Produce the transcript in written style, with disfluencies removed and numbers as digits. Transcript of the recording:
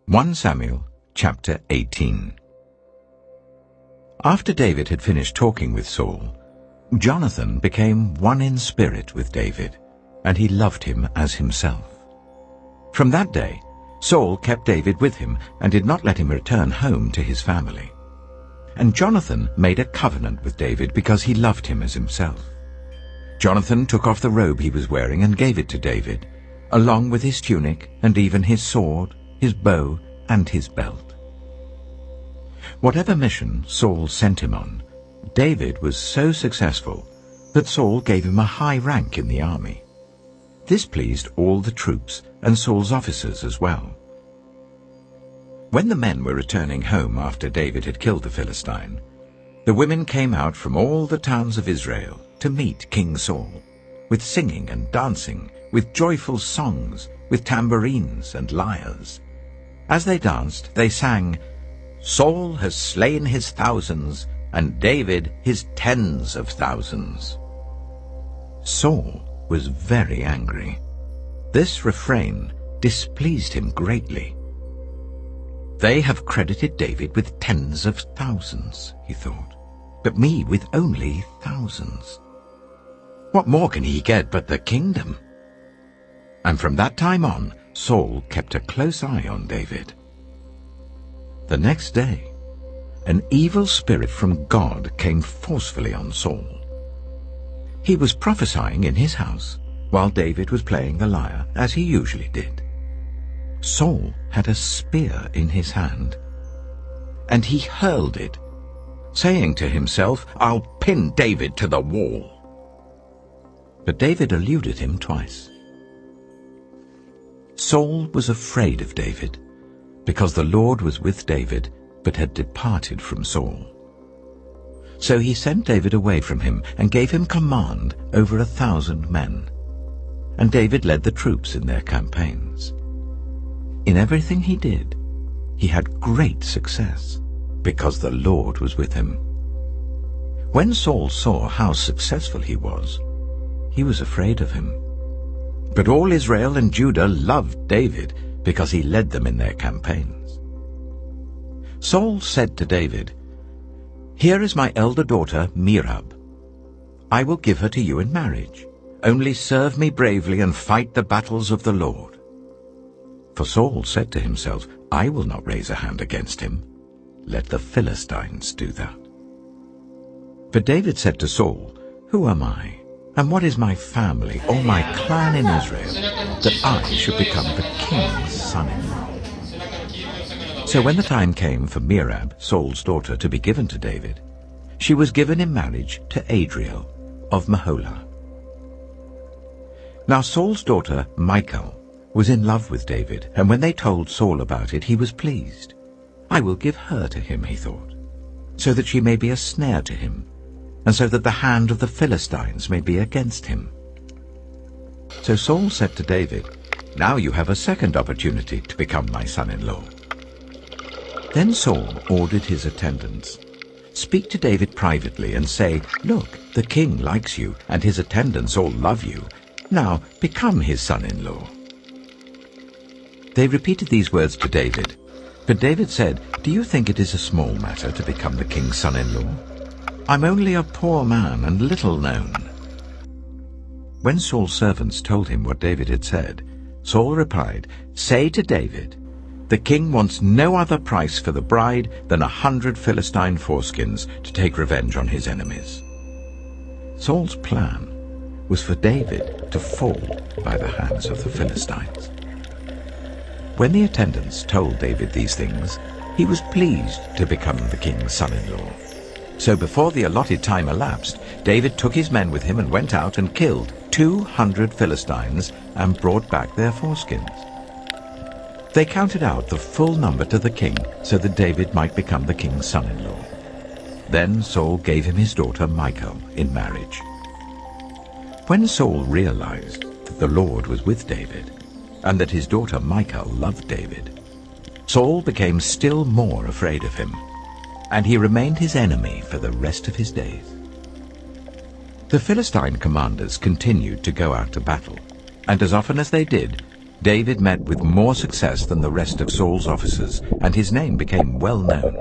1 Samuel chapter 18. After David had finished talking with Saul, Jonathan became one in spirit with David, and he loved him as himself. From that day, Saul kept David with him and did not let him return home to his family. And Jonathan made a covenant with David because he loved him as himself. Jonathan took off the robe he was wearing and gave it to David, along with his tunic and even his sword, his bow, and his belt. Whatever mission Saul sent him on, David was so successful that Saul gave him a high rank in the army. This pleased all the troops and Saul's officers as well. When the men were returning home after David had killed the Philistine, the women came out from all the towns of Israel to meet King Saul, with singing and dancing, with joyful songs, with tambourines and lyres. As they danced, they sang, "Saul has slain his thousands, and David his tens of thousands." Saul was very angry. This refrain displeased him greatly. "They have credited David with tens of thousands," he thought, "but me with only thousands. What more can he get but the kingdom?" And from that time on, Saul kept a close eye on David. The next day, an evil spirit from God came forcefully on Saul. He was prophesying in his house, while David was playing the lyre, as he usually did. Saul had a spear in his hand, and he hurled it, saying to himself, "I'll pin David to the wall." But David eluded him twice. Saul was afraid of David, because the Lord was with David, but had departed from Saul. So he sent David away from him and gave him command over 1,000 men. And David led the troops in their campaigns. In everything he did, he had great success, because the Lord was with him. When Saul saw how successful he was afraid of him. But all Israel and Judah loved David because he led them in their campaigns. Saul said to David, "Here is my elder daughter, Merab. I will give her to you in marriage. Only serve me bravely and fight the battles of the Lord." For Saul said to himself, "I will not raise a hand against him. Let the Philistines do that." But David said to Saul, "Who am I? And what is my family, or my clan in Israel, that I should become the king's son-in-law?" So when the time came for Merab, Saul's daughter, to be given to David, she was given in marriage to Adriel of Meholah. Now Saul's daughter, Michal, was in love with David, and when they told Saul about it, he was pleased. "I will give her to him," he thought, "so that she may be a snare to him, and so that the hand of the Philistines may be against him." So Saul said to David, "Now you have a second opportunity to become my son-in-law." Then Saul ordered his attendants, "Speak to David privately and say, 'Look, the king likes you, and his attendants all love you. Now become his son-in-law.'" They repeated these words to David, but David said, "Do you think it is a small matter to become the king's son-in-law? I'm only a poor man and little known." When Saul's servants told him what David had said, Saul replied, "Say to David, 'The king wants no other price for the bride than 100 Philistine foreskins to take revenge on his enemies.'" Saul's plan was for David to fall by the hands of the Philistines. When the attendants told David these things, he was pleased to become the king's son-in-law. So before the allotted time elapsed, David took his men with him and went out and killed 200 Philistines and brought back their foreskins. They counted out the full number to the king so that David might become the king's son-in-law. Then Saul gave him his daughter Michal in marriage. When Saul realized that the Lord was with David and that his daughter Michal loved David, Saul became still more afraid of him, and he remained his enemy for the rest of his days. The Philistine commanders continued to go out to battle, and as often as they did, David met with more success than the rest of Saul's officers, and his name became well known.